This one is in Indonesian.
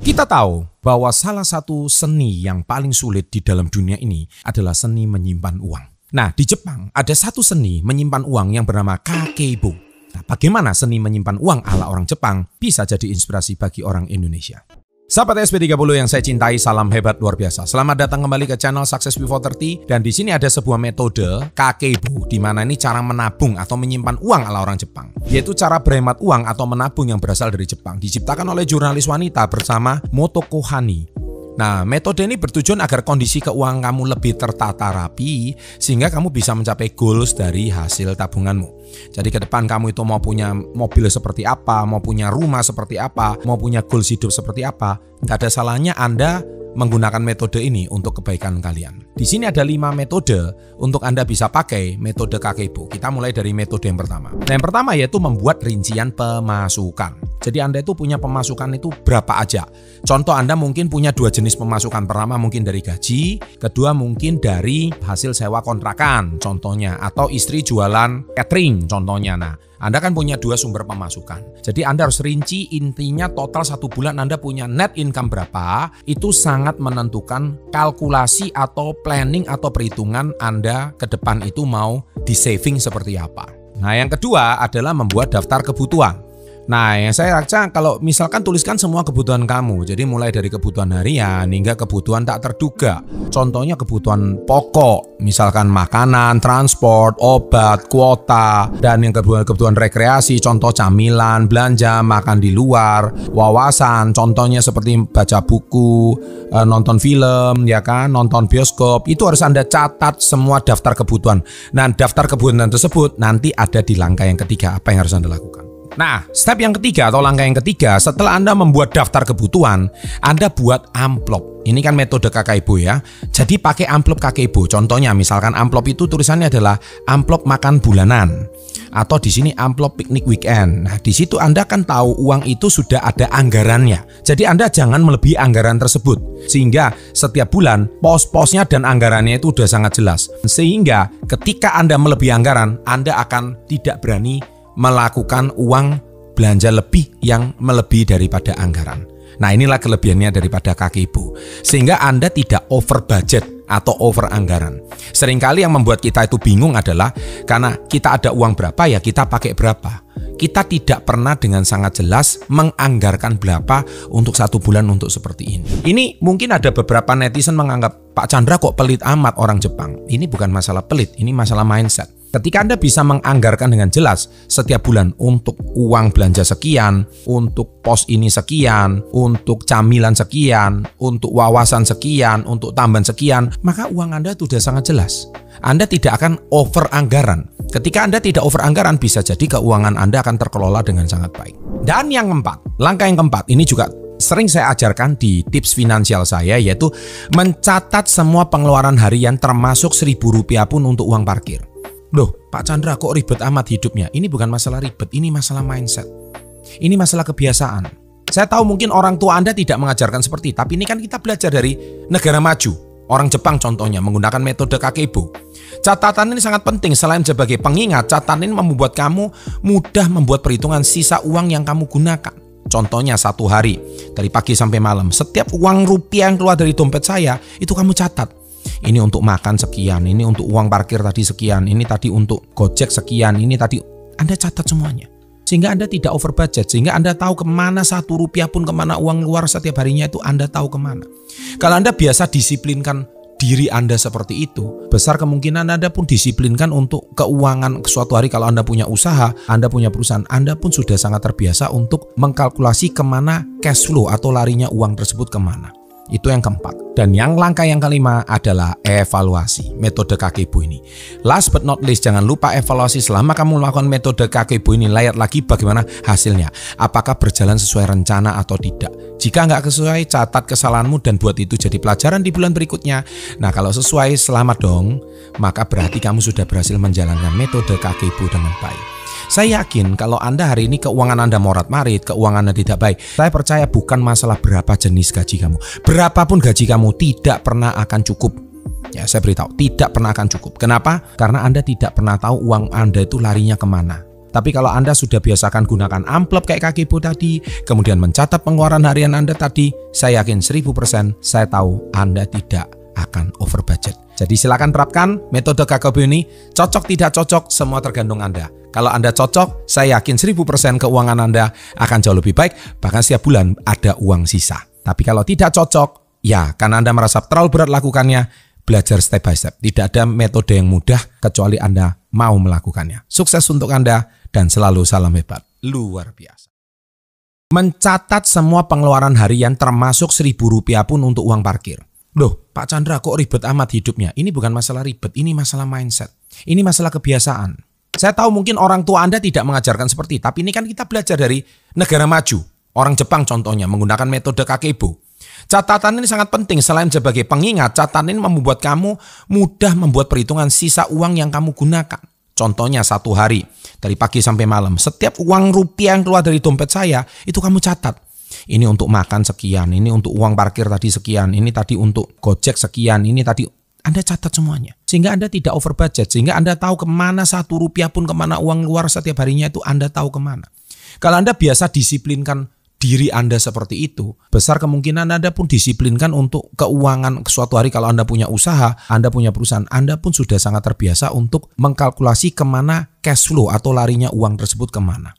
Kita tahu bahwa salah satu seni yang paling sulit di dalam dunia ini adalah seni menyimpan uang. Nah, di Jepang ada satu seni menyimpan uang yang bernama kakeibo. Nah, bagaimana seni menyimpan uang ala orang Jepang bisa jadi inspirasi bagi orang Indonesia? Sahabat SP30 yang saya cintai, salam hebat luar biasa. Selamat datang kembali ke channel Success Before 30. Dan di sini ada sebuah metode kakeibo, di mana ini cara menabung atau menyimpan uang ala orang Jepang, yaitu cara berhemat uang atau menabung yang berasal dari Jepang. Diciptakan oleh jurnalis wanita bernama Motoko Hani. Nah, metode ini bertujuan agar kondisi keuangan kamu lebih tertata rapi sehingga kamu bisa mencapai goals dari hasil tabunganmu. Jadi ke depan kamu itu mau punya mobil seperti apa, mau punya rumah seperti apa, mau punya goals hidup seperti apa, nggak ada salahnya Anda menggunakan metode ini untuk kebaikan kalian. Di sini ada 5 metode untuk Anda bisa pakai metode kakeibo. Kita mulai dari metode yang pertama. Nah, yang pertama yaitu membuat rincian pemasukan. Jadi Anda itu punya pemasukan itu berapa aja. Contoh Anda mungkin punya 2 jenis pemasukan. Pertama mungkin dari gaji, kedua mungkin dari hasil sewa kontrakan contohnya, atau istri jualan catering contohnya. Nah, Anda kan punya 2 sumber pemasukan. Jadi Anda harus rinci intinya total 1 bulan Anda punya net income berapa. Itu sangat menentukan kalkulasi atau planning atau perhitungan Anda ke depan itu mau di saving seperti apa. Nah, yang kedua adalah membuat daftar kebutuhan. Nah, yang saya rasa kalau misalkan tuliskan semua kebutuhan kamu, jadi mulai dari kebutuhan harian hingga kebutuhan tak terduga. Contohnya kebutuhan pokok, misalkan makanan, transport, obat, kuota, dan yang kebutuhan rekreasi, contoh camilan, belanja, makan di luar, wawasan, contohnya seperti baca buku, nonton film, ya kan, nonton bioskop, itu harus Anda catat semua daftar kebutuhan. Nah, daftar kebutuhan tersebut nanti ada di langkah yang ketiga, apa yang harus Anda lakukan. Nah, step yang ketiga atau langkah yang ketiga, setelah Anda membuat daftar kebutuhan, Anda buat amplop. Ini kan metode kakeibo ya. Jadi pakai amplop kakeibo. Contohnya misalkan amplop itu tulisannya adalah amplop makan bulanan, atau di sini amplop piknik weekend. Nah, di situ Anda kan tahu uang itu sudah ada anggarannya. Jadi Anda jangan melebihi anggaran tersebut. Sehingga setiap bulan pos-posnya dan anggarannya itu sudah sangat jelas. Sehingga ketika Anda melebihi anggaran, Anda akan tidak berani melakukan uang belanja lebih yang melebihi daripada anggaran. Nah, inilah kelebihannya daripada kakeibo. Sehingga Anda tidak over budget atau over anggaran. Seringkali yang membuat kita itu bingung adalah karena kita ada uang berapa ya kita pakai berapa. Kita tidak pernah dengan sangat jelas menganggarkan berapa untuk 1 bulan untuk seperti ini. Ini mungkin ada beberapa netizen menganggap Pak Chandra kok pelit amat orang Jepang. Ini bukan masalah pelit, ini masalah mindset. Ketika Anda bisa menganggarkan dengan jelas setiap bulan untuk uang belanja sekian, untuk pos ini sekian, untuk camilan sekian, untuk wawasan sekian, untuk tambahan sekian, maka uang Anda sudah sangat jelas. Anda tidak akan over anggaran. Ketika Anda tidak over anggaran, bisa jadi keuangan Anda akan terkelola dengan sangat baik. Dan yang keempat, langkah yang keempat, ini juga sering saya ajarkan di tips finansial saya, yaitu mencatat semua pengeluaran harian termasuk Rp1.000 pun untuk uang parkir. Loh, Pak Chandra kok ribet amat hidupnya? Ini bukan masalah ribet, ini masalah mindset. Ini masalah kebiasaan. Saya tahu mungkin orang tua Anda tidak mengajarkan seperti, tapi ini kan kita belajar dari negara maju. Orang Jepang contohnya menggunakan metode kakeibo. Catatan ini sangat penting, selain sebagai pengingat, catatan ini membuat kamu mudah membuat perhitungan sisa uang yang kamu gunakan. Contohnya 1 hari, dari pagi sampai malam, setiap uang rupiah yang keluar dari dompet saya, itu kamu catat. Ini untuk makan sekian, ini untuk uang parkir tadi sekian, ini tadi untuk Gojek sekian, ini tadi. Anda catat semuanya. Sehingga Anda tidak over budget, sehingga Anda tahu kemana 1 rupiah pun, kemana uang keluar setiap harinya itu Anda tahu kemana. Kalau Anda biasa disiplinkan diri Anda seperti itu, besar kemungkinan Anda pun disiplinkan untuk keuangan suatu hari. Kalau Anda punya usaha, Anda punya perusahaan, Anda pun sudah sangat terbiasa untuk mengkalkulasi kemana cash flow atau larinya uang tersebut kemana. Itu yang keempat. Dan yang langkah yang kelima adalah evaluasi metode kakeibo ini. Last but not least, jangan lupa evaluasi selama kamu melakukan metode kakeibo ini. Lihat lagi bagaimana hasilnya. Apakah berjalan sesuai rencana atau tidak. Jika nggak sesuai, catat kesalahanmu dan buat itu jadi pelajaran di bulan berikutnya. Nah, kalau sesuai, selamat dong. Maka berarti kamu sudah berhasil menjalankan metode kakeibo dengan baik. Saya yakin kalau Anda hari ini keuangan Anda morat-marit, keuangan Anda tidak baik, saya percaya bukan masalah berapa jenis gaji kamu. Berapapun gaji kamu tidak pernah akan cukup. Ya, saya beritahu, tidak pernah akan cukup. Kenapa? Karena Anda tidak pernah tahu uang Anda itu larinya kemana. Tapi kalau Anda sudah biasakan gunakan amplop kayak Kakebo tadi, kemudian mencatat pengeluaran harian Anda tadi, saya yakin 1000% saya tahu Anda tidak akan over budget. Jadi silakan terapkan metode Kakebo ini. Cocok tidak cocok, semua tergantung Anda. Kalau Anda cocok, saya yakin 1000% keuangan Anda akan jauh lebih baik, bahkan setiap bulan ada uang sisa. Tapi kalau tidak cocok, ya karena Anda merasa terlalu berat lakukannya, belajar step by step. Tidak ada metode yang mudah kecuali Anda mau melakukannya. Sukses untuk Anda dan selalu salam hebat. Luar biasa. Mencatat semua pengeluaran harian termasuk Rp1.000 pun untuk uang parkir. Loh, Pak Chandra kok ribet amat hidupnya? Ini bukan masalah ribet, ini masalah mindset. Ini masalah kebiasaan. Saya tahu mungkin orang tua Anda tidak mengajarkan seperti, tapi ini kan kita belajar dari negara maju. Orang Jepang contohnya menggunakan metode Kakebo. Catatan ini sangat penting. Selain sebagai pengingat, catatan ini membuat kamu mudah membuat perhitungan sisa uang yang kamu gunakan. Contohnya 1 hari, dari pagi sampai malam, setiap uang rupiah yang keluar dari dompet saya, itu kamu catat. Ini untuk makan sekian, ini untuk uang parkir tadi sekian, ini tadi untuk Gojek sekian, ini tadi. Anda catat semuanya. Sehingga Anda tidak over budget. Sehingga Anda tahu kemana Rp1 pun, kemana uang keluar setiap harinya itu Anda tahu kemana. Kalau Anda biasa disiplinkan diri Anda seperti itu, besar kemungkinan Anda pun disiplinkan untuk keuangan suatu hari. Kalau Anda punya usaha, Anda punya perusahaan, Anda pun sudah sangat terbiasa untuk mengkalkulasi kemana cash flow atau larinya uang tersebut kemana.